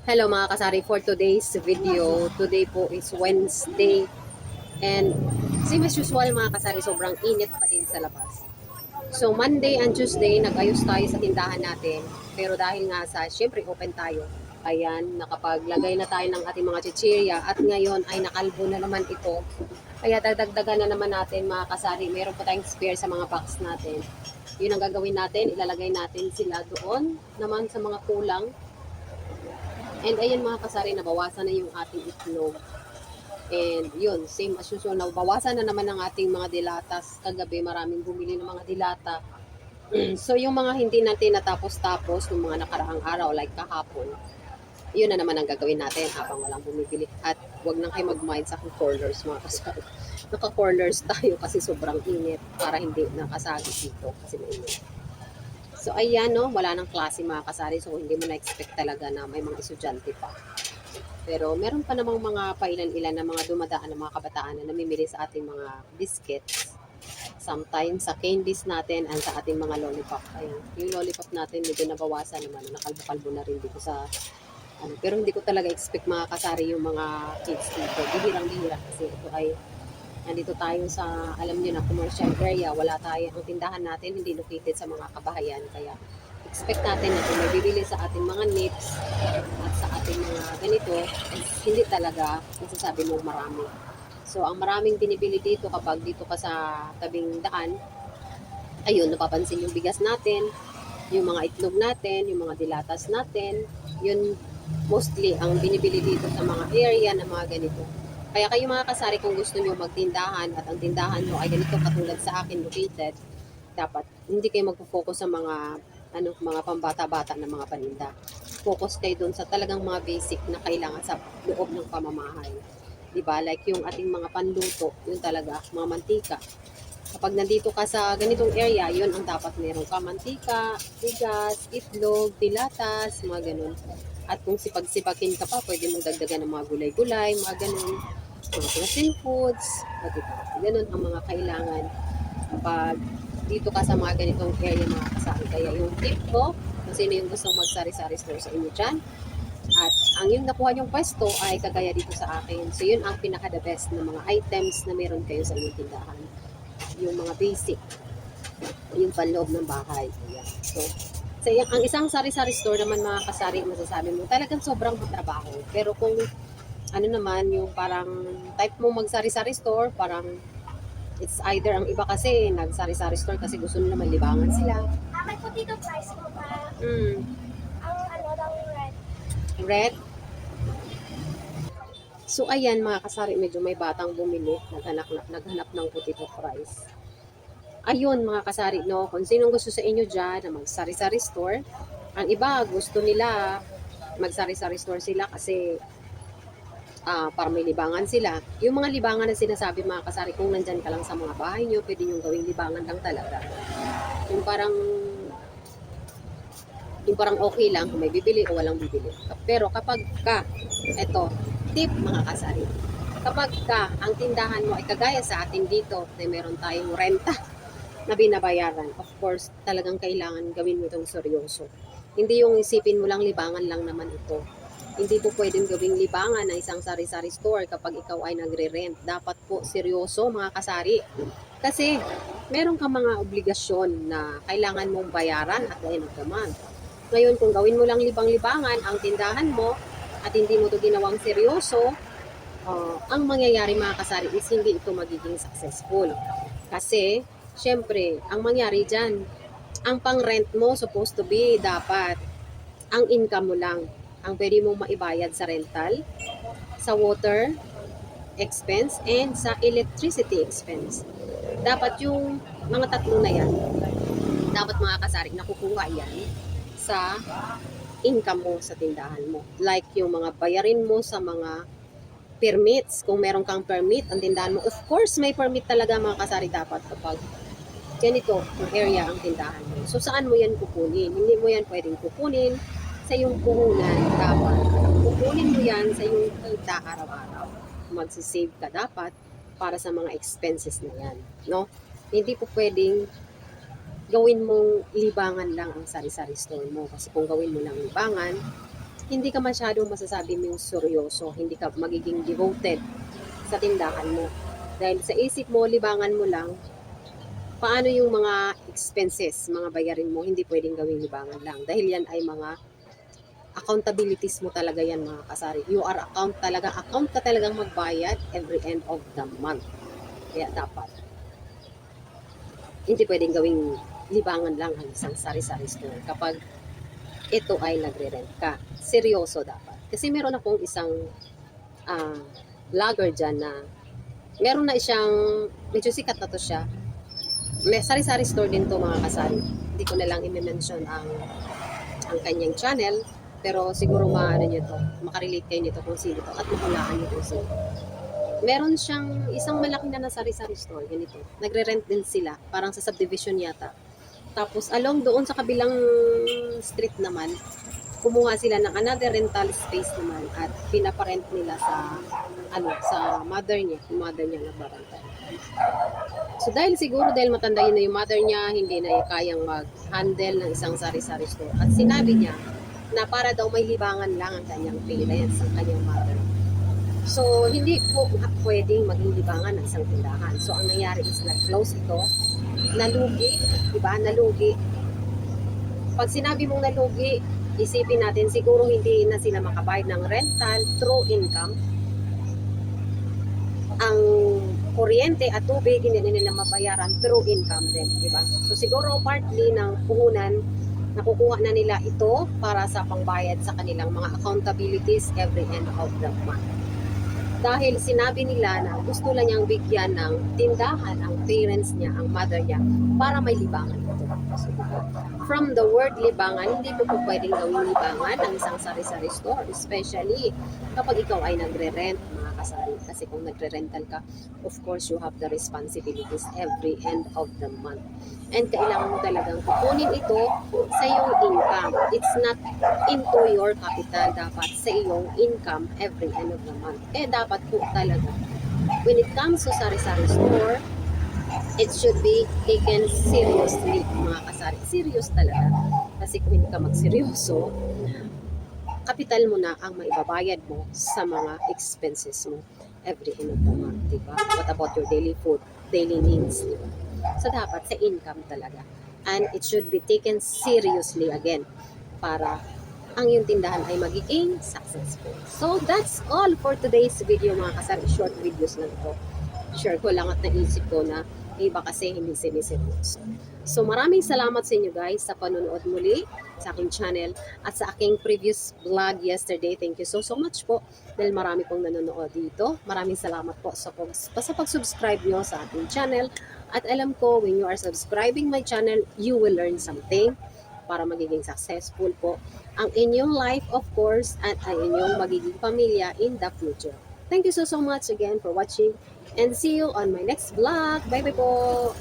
Hello mga kasari, for today's video. Today po is Wednesday and same as usual mga kasari, sobrang init pa din sa labas. So Monday and Tuesday, nag-ayos tayo sa tindahan natin. Pero dahil nga sa, syempre open tayo, ayan, nakapaglagay na tayo ng ating mga chichirya at ngayon ay nakalbo na naman ito. Kaya dadagdagan na naman natin mga kasari, meron pa tayong spare sa mga box natin. Yun ang gagawin natin, ilalagay natin sila doon naman sa mga kulang. And ayan mga kasari, nabawasan na yung ating itlog. And yun, same as usual, nabawasan na naman ang ating mga dilatas. Kagabi, maraming bumili ng mga dilata. So yung mga hindi natin natapos-tapos, yung mga nakaraang araw, like kahapon, yun na naman ang gagawin natin habang walang bumibili. At wag nang kayo mag-mind sa corners mga kasari. Naka-corners tayo kasi sobrang init para hindi nakasagi dito kasi mainit. So ayan no, wala nang klase mga kasari, so hindi mo na-expect talaga na may mga estudyante pa. Pero meron pa namang mga pailan-ilan na mga dumadaan ng mga kabataan na namimili sa ating mga biscuits. Sometimes sa candies natin and sa ating mga lollipop. Ayan, yung lollipop natin medyo nabawasan naman, nakalbo-kalbo na rin dito sa ano. Pero hindi ko talaga expect mga kasari yung mga kids dito. Bihirang-bihira kasi ito ay nandito tayo sa, alam niyo na, commercial area. Wala tayo, ang tindahan natin hindi located sa mga kabahayan. Kaya expect natin na kung may bibili sa ating mga nips at sa ating mga ganito, hindi talaga masasabi mo marami. So, ang maraming binibili dito kapag dito ka sa tabing daan, ayun, napapansin yung bigas natin, yung mga itlog natin, yung mga dilatas natin, yun mostly ang binibili dito sa mga area na mga ganito. Kaya kayo mga kasari, kung gusto nyo magtindahan at ang tindahan nyo ay ganito katulad sa akin located, dapat hindi kayo magpo-focus sa mga mga pambata-bata na mga paninda. Focus kayo dun sa talagang mga basic na kailangan sa loob ng pamamahay. 'Di ba? Like yung ating mga panluto, yun talaga, mga mantika. Kapag nandito ka sa ganitong area, yun ang dapat meron ka. Mantika, bigas, itlog, dilatas, mga ganun. At kung sipag-sipakin ka pa, pwede mong dagdagan ng mga gulay-gulay, mga ganun. Mga frozen foods, ganun ang mga kailangan kapag dito ka sa mga ganitong area mga kasari. Kaya yung tip ko, kung sino yung gustong magsari-sari store sa inyo dyan, at ang yung nakuha nyong pwesto ay kagaya dito sa akin. So yun ang pinaka the best na mga items na meron kayo sa inyong tindahan. Yung mga basic, yung panloob ng bahay. Ayan. So, ang isang sari-sari store naman mga kasari, masasabi mo, talagang sobrang trabaho. Pero kung ano naman, yung parang type mo magsari-sari store, parang it's either ang iba kasi nagsari-sari store kasi gusto nila may libangan sila. May potato fries mo pa. Mm, Ang ano daw red. red. So ayan mga kasari, medyo may batang bumili, naghanap ng potato fries. Ayun mga kasari, no, kung sinong gusto sa inyo dyan na magsari-sari store, ang iba gusto nila magsari-sari store sila kasi para may libangan sila. Yung mga libangan na sinasabi mga kasari, kung nandyan ka lang sa mga bahay nyo, pwede nyo gawing libangan lang talaga. Yung parang okay lang kung may bibili o walang bibili. Pero kapag ka, eto, tip mga kasari, kapag ka ang tindahan mo ay kagaya sa atin dito na meron tayong renta na binabayaran, of course, talagang kailangan gawin mo itong seryoso. Hindi yung isipin mo lang libangan lang naman ito. Hindi po pwedeng gawing libangan na isang sari-sari store kapag ikaw ay nagre-rent. Dapat po seryoso mga kasari. Kasi meron ka mga obligasyon na kailangan mong bayaran at the end of the month. Ngayon, kung gawin mo lang libang-libangan ang tindahan mo at hindi mo ito ginawang seryoso, ang mangyayari mga kasari is hindi ito magiging successful. Kasi, syempre, ang mangyari dyan, ang pang-rent mo supposed to be dapat ang income mo lang ang pwede mong maibayad sa rental, sa water expense, and sa electricity expense. Dapat yung mga tatlo na yan, dapat mga kasari, nakukuha yan sa income mo sa tindahan mo. Like yung mga bayarin mo sa mga permits, kung meron kang permit ang tindahan mo. Of course, may permit talaga mga kasari dapat kapag ganito yung area ang tindahan mo. So, saan mo yan kukunin? Hindi mo yan pwedeng kukunin sa iyong puhunan. Dapat kukunin mo yan sa iyong kita araw-araw. Magsisave ka dapat para sa mga expenses na yan. No? Hindi po pwedeng gawin mong libangan lang ang sari-sari store mo. Kasi kung gawin mo lang libangan, hindi ka masyadong masasabi mong seryoso, hindi ka magiging devoted sa tindahan mo. Dahil sa isip mo, libangan mo lang, paano yung mga expenses, mga bayarin mo, hindi pwedeng gawing libangan lang. Dahil yan ay mga accountabilities mo talaga yan mga kasari. You are account ka talagang magbayad every end of the month. Kaya dapat, hindi pwedeng gawing libangan lang ang isang sari-sari store kapag ito ay nagre-rent ka. Seryoso dapat. Kasi meron akong isang ah, vlogger dyan na meron na siyang, medyo sikat na to siya. May sari-sari store din to mga kasari. Hindi ko na lang i-mention ang kanyang channel, pero siguro maano niyo to, makarelate kayo nito kung sino to at mahulaan niyo kung sino. Meron siyang isang malaki na sari-sari store, ganito. Nagre-rent din sila, parang sa subdivision yata. Tapos along doon sa kabilang street naman, kumuha sila ng another rental space naman at pinaparent nila sa mother niya, yung mother niya nagbabantal. So dahil matanda yun na yung mother niya, hindi na kayang mag-handle ng isang sari-sari store. At sinabi niya na para daw may libangan lang ang kanyang parents, ang kanyang mother. So hindi po pwedeng maging libangan ng isang tindahan. So ang nangyari is nag-close ito, nalugi, diba? Nalugi. Pag sinabi mong nalugi, isipin natin siguro hindi na sila makabayad ng rental through income. Ang kuryente at tubig hindi nila mabayaran through income din, di ba? So siguro partly ng puhunan nakukuha na nila ito para sa pangbayad sa kanilang mga accountabilities every end of the month. Dahil sinabi nila na gusto lang niyang bigyan ng tindahan ang parents niya, ang mother niya, para may libangan ito. So, from the word libangan, hindi mo po pwedeng gawing libangan ang isang sari-sari store, especially kapag ikaw ay nagre-rent, mga kasari. Kasi kung nagre-rental ka, of course, you have the responsibilities every end of the month. And kailangan mo talagang kukunin ito sa iyong income. It's not into your capital, dapat sa iyong income every end of the month. Dapat po talaga, when it comes to sari-sari store, it should be taken seriously, mga kasari. Serious talaga. Kasi kung hindi ka magseryoso, kapital mo na ang maibabayad mo sa mga expenses mo every end of the month, diba? What about your daily food, daily needs, diba? So, dapat sa income talaga. And it should be taken seriously again para ang iyong tindahan ay magiging successful. So, that's all for today's video mga kasari. Short videos lang ito. Share ko lang at naisip ko na iba kasi hindi siniseryoso. So, maraming salamat sa inyo guys sa panonood muli sa aking channel at sa aking previous vlog yesterday. Thank you so much po dahil marami pong nanonood dito. Maraming salamat po sa pag-subscribe nyo sa aking channel. At alam ko, when you are subscribing my channel, you will learn something para magiging successful po ang inyong life, of course, at ang inyong magiging pamilya in the future. Thank you so much again for watching and see you on my next vlog. Bye-bye po!